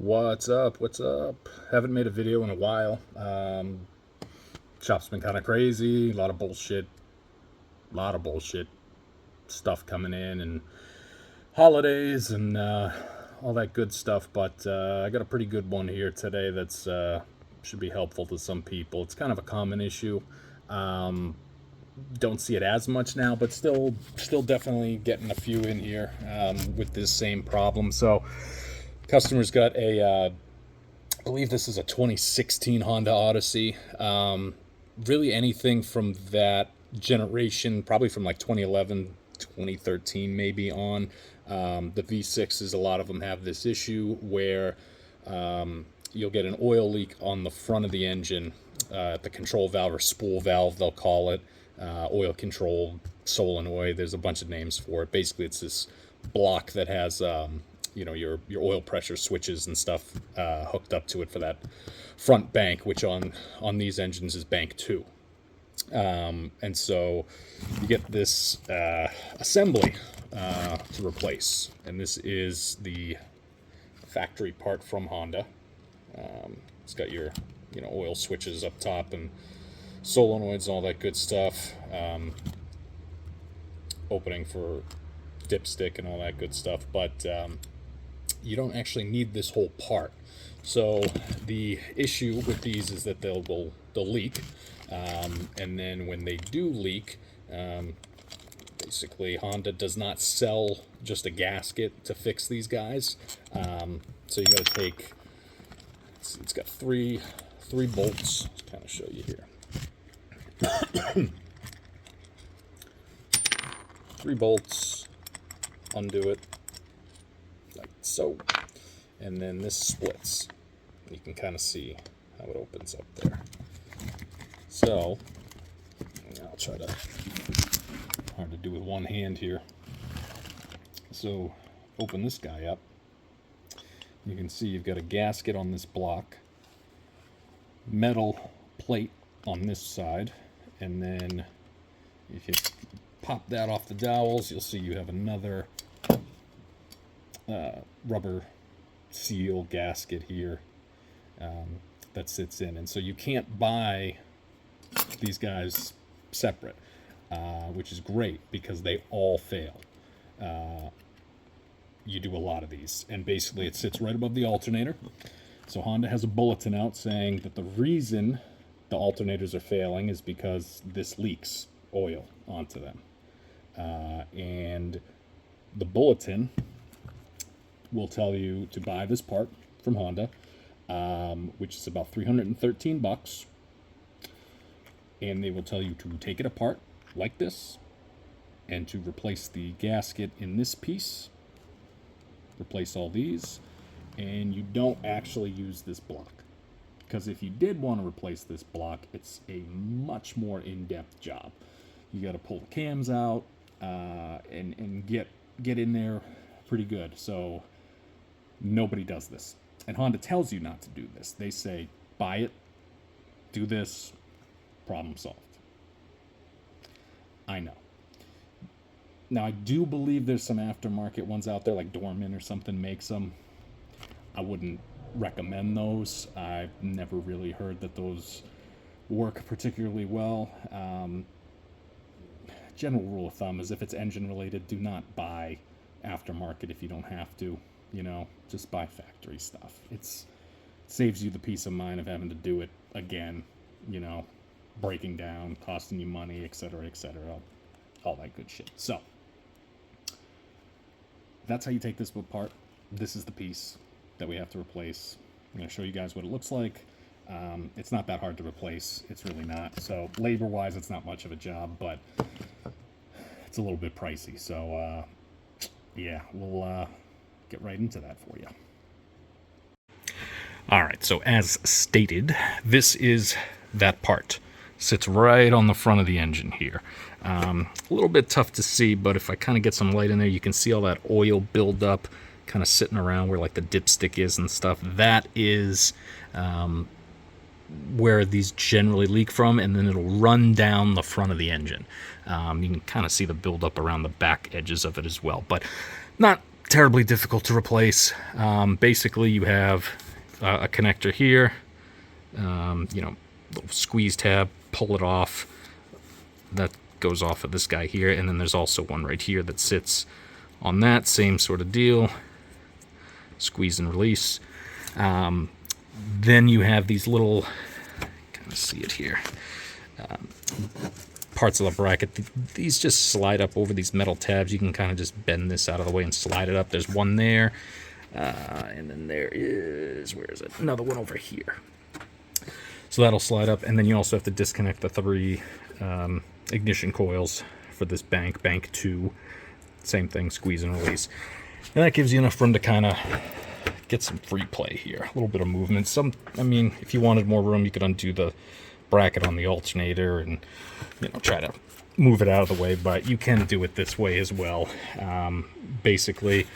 What's up? What's up? Haven't made a video in a while. Shop's been kind of crazy. A lot of bullshit stuff coming in, and holidays and all that good stuff. But I got a pretty good one here today that's should be helpful to some people. It's kind of a common issue. Um, don't see it as much now, but still definitely getting a few in here with this same problem. So, customers got I believe this is a 2016 Honda Odyssey. Really anything from that generation, probably from like 2011, 2013 maybe on. The V6s, a lot of them have this issue where you'll get an oil leak on the front of the engine, at the control valve or spool valve, they'll call it. Oil control solenoid. There's a bunch of names for it. Basically, it's this block that has your oil pressure switches and stuff hooked up to it for that front bank, which on these engines is bank 2. And so you get this assembly to replace, and this is the factory part from Honda. It's got your oil switches up top and solenoids and all that good stuff. Opening for dipstick and all that good stuff, but you don't actually need this whole part. So the issue with these is that they'll leak, and then when they do leak, basically Honda does not sell just a gasket to fix these guys. So you got to take. It's got three bolts. I'll kind of show you here. 3 bolts. Undo it like so, and then this splits. You can kind of see how it opens up there. So I'll try to, hard to do with one hand here. So open this guy up. You can see you've got a gasket on this block, metal plate on this side, and then if you pop that off the dowels, you'll see you have another rubber seal gasket here that sits in. And so you can't buy these guys separate, which is great because they all fail. You do a lot of these, and basically it sits right above the alternator. So Honda has a bulletin out saying that the reason the alternators are failing is because this leaks oil onto them. And the bulletin will tell you to buy this part from Honda, which is about $313, and they will tell you to take it apart like this and to replace the gasket in this piece, replace all these, and you don't actually use this block, because if you did want to replace this block, it's a much more in-depth job. You got to pull the cams out and get in there pretty good. So nobody does this, and Honda tells you not to do this. They say buy it, do this, problem solved. I know. Now I do believe there's some aftermarket ones out there, like Dorman or something makes them. I wouldn't recommend those. I've never really heard that those work particularly well. General rule of thumb is if it's engine related, do not buy aftermarket if you don't have to. Just buy factory stuff. It saves you the peace of mind of having to do it again, breaking down, costing you money, etc., all that good shit. So that's how you take this apart. This is the piece that we have to replace. I'm going to show you guys what it looks like. It's not that hard to replace. It's really not. So labor-wise, it's not much of a job, but it's a little bit pricey. So yeah, we'll get right into that for you. All right, so as stated, this is that part. Sits right on the front of the engine here. A little bit tough to see, but if I kind of get some light in there, you can see all that oil buildup kind of sitting around where like the dipstick is and stuff. That is where these generally leak from, and then it'll run down the front of the engine. You can kind of see the buildup around the back edges of it as well, but not terribly difficult to replace. Basically, you have a connector here, little squeeze tab, pull it off. That goes off of this guy here, and then there's also one right here that sits on that same sort of deal. Squeeze and release. Then you have these little, kind of see it here, parts of the bracket. These just slide up over these metal tabs. You can kind of just bend this out of the way and slide it up. There's one there, and then there is, where is it? Another one over here. So that'll slide up, and then you also have to disconnect the 3 ignition coils for this bank 2. Same thing, squeeze and release. And that gives you enough room to kind of get some free play here. A little bit of movement. If you wanted more room, you could undo the bracket on the alternator and, try to move it out of the way, but you can do it this way as well. Basically,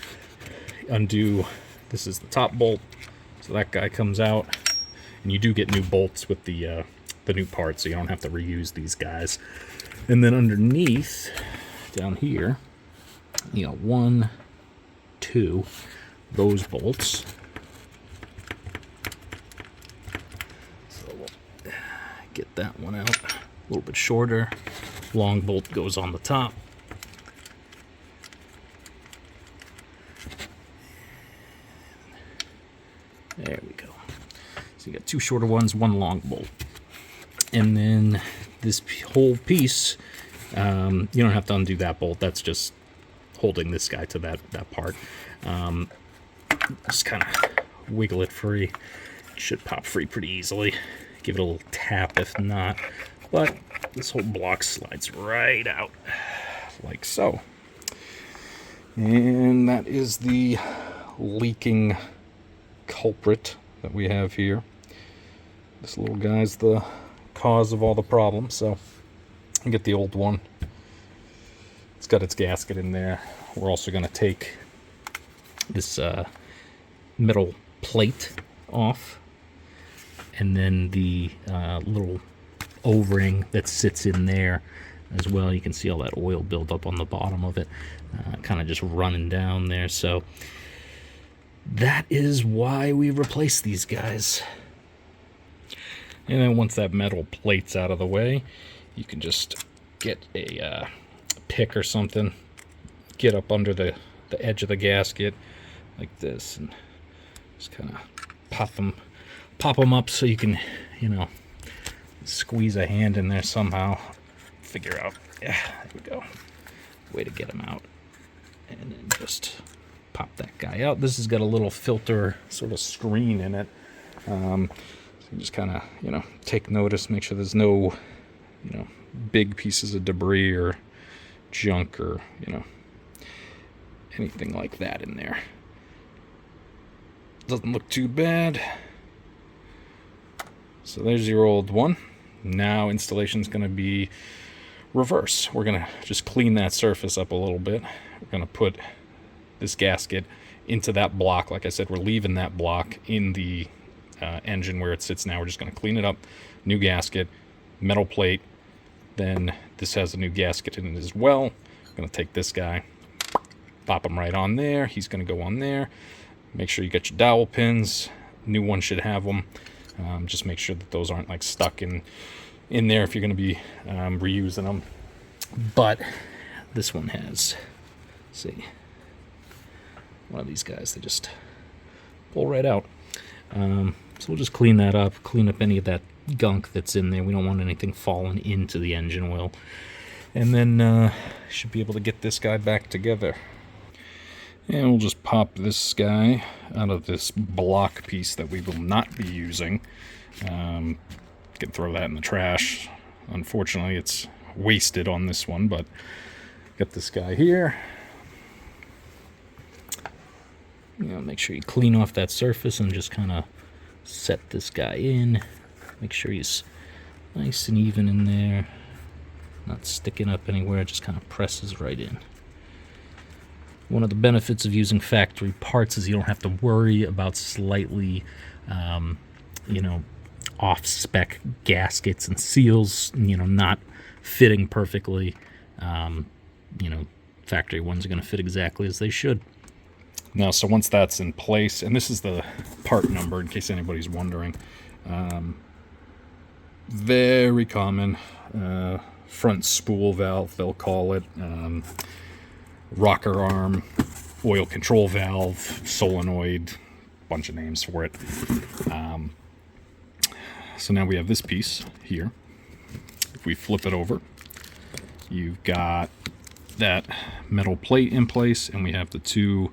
undo, this is the top bolt, so that guy comes out, and you do get new bolts with the new parts, so you don't have to reuse these guys. And then underneath, down here, you got 1, 2, those bolts. So we'll get that one out. A little bit shorter. Long bolt goes on the top. There we go. So you got 2 shorter ones, 1 long bolt. And then this whole piece, you don't have to undo that bolt. That's just holding this guy to that part. Just kind of wiggle it free. It should pop free pretty easily. Give it a little tap if not. But this whole block slides right out, like so. And that is the leaking culprit that we have here. This little guy's the cause of all the problems, so you get the old one. It's got its gasket in there. We're also going to take this metal plate off, and then the little O-ring that sits in there as well. You can see all that oil buildup on the bottom of it, kind of just running down there. So that is why we replace these guys. And then once that metal plate's out of the way, you can just get a pick or something, get up under the edge of the gasket like this, and just kind of pop them up so you can, squeeze a hand in there somehow. Figure out, yeah, there we go. Way to get them out. And then just pop that guy out. This has got a little filter sort of screen in it. So you just kind of, take notice, make sure there's no, big pieces of debris or junk or, anything like that in there. Doesn't look too bad. So there's your old one. Now installation's going to be reverse. We're going to just clean that surface up a little bit. We're going to put this gasket into that block. Like I said, we're leaving that block in the engine where it sits now. We're just going to clean it up. New gasket, metal plate. Then this has a new gasket in it as well. I'm going to take this guy, pop him right on there. He's going to go on there. Make sure you get your dowel pins. New one should have them. Just make sure that those aren't like stuck in there if you're going to be reusing them. But this one has, see, one of these guys, they just pull right out. So we'll just clean that up, clean up any of that gunk that's in there. We don't want anything falling into the engine wheel. And then should be able to get this guy back together. And we'll just pop this guy out of this block piece that we will not be using. Can throw that in the trash. Unfortunately, it's wasted on this one, but got this guy here. Make sure you clean off that surface and just kind of set this guy in. Make sure he's nice and even in there, not sticking up anywhere, just kind of presses right in. One of the benefits of using factory parts is you don't have to worry about slightly, off-spec gaskets and seals, not fitting perfectly. Factory ones are going to fit exactly as they should. Now, so once that's in place, and this is the part number in case anybody's wondering, very common front spool valve, they'll call it, rocker arm, oil control valve, solenoid, bunch of names for it. So now we have this piece here. If we flip it over, you've got that metal plate in place, and we have the two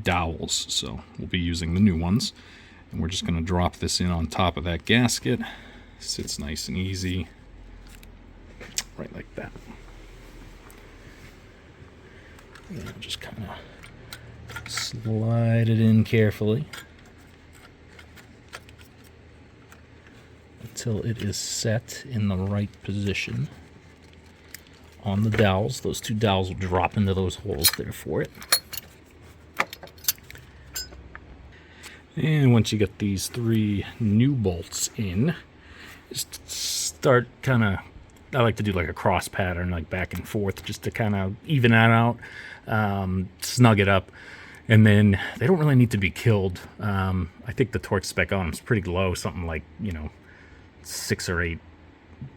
dowels. So we'll be using the new ones, and we're just going to drop this in on top of that gasket. Sits nice and easy, right like that. And just kind of slide it in carefully until it is set in the right position on the dowels. Those two dowels will drop into those holes there for it. And once you get these three new bolts in, just start kind of, I like to do like a cross pattern, like back and forth, just to kind of even that out, snug it up. And then they don't really need to be killed. I think the torque spec on them is pretty low, something like, 6 or 8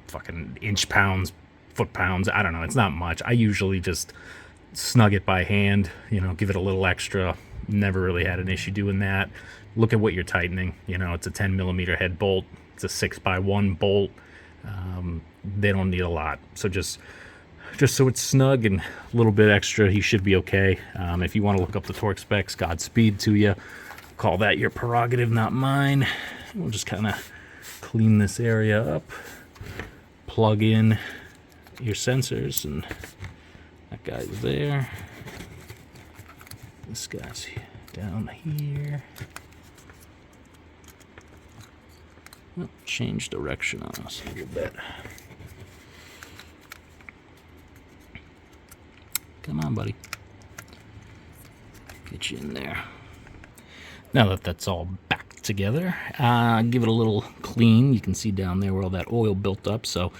fucking inch pounds, foot pounds. I don't know. It's not much. I usually just snug it by hand, give it a little extra. Never really had an issue doing that. Look at what you're tightening. It's a 10 millimeter head bolt. It's a 6x1 bolt. They don't need a lot. So just so it's snug and a little bit extra, you should be okay. If you want to look up the torque specs, Godspeed to you. Call that your prerogative, not mine. We'll just kind of clean this area up. Plug in your sensors, and that guy's there. This guy's down here. Oh, change direction on us a little bit. Come on, buddy. Get you in there. Now that that's all back together, give it a little clean. You can see down there where all that oil built up, so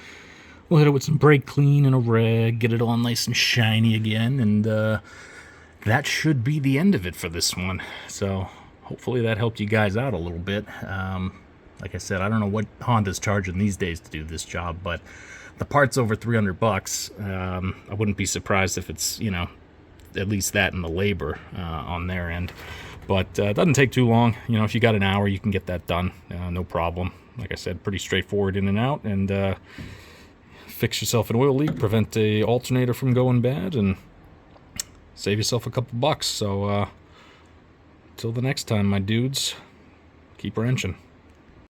we'll hit it with some brake clean and a rag, get it all nice and shiny again, and that should be the end of it for this one. So hopefully that helped you guys out a little bit. Like I said, I don't know what Honda's charging these days to do this job, but the part's over $300. I wouldn't be surprised if it's, at least that in the labor on their end. But it doesn't take too long. If you got an hour, you can get that done. No problem. Like I said, pretty straightforward in and out. And fix yourself an oil leak, prevent a alternator from going bad, and save yourself a couple bucks. So till the next time, my dudes, keep wrenching.